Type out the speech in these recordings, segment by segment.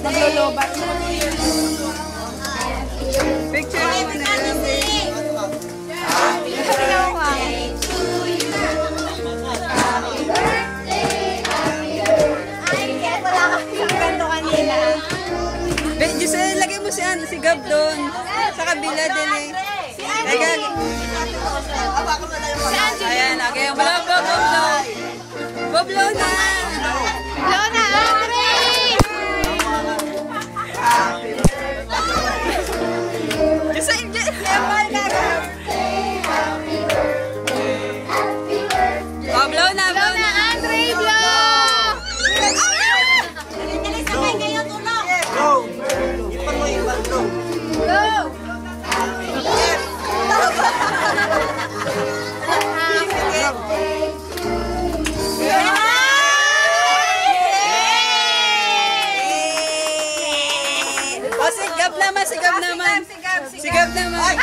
Maglulubat. Picture mo na lang. Happy birthday to you. Happy birthday, happy birthday. Ay, kaya wala kami yung ganito kanina. Giselle, lagay mo si Gab doon. Sa kabila din eh. Si Angie. Si Angie. Ayan, lagay mo. Boblo. Boblo na. Lona, Andre! Giselle, blow na. Lona, Andre, blow! Dali, sabay kayo, tulong! Go! Ipan mo yung bando. Go! O, sigab naman. Sigab naman.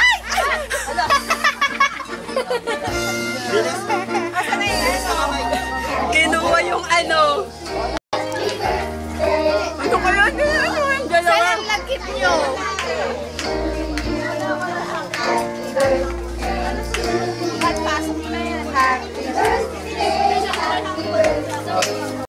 Kinuha yung ano. Ano kaya yung dalawa? Saan ang lagkit nyo?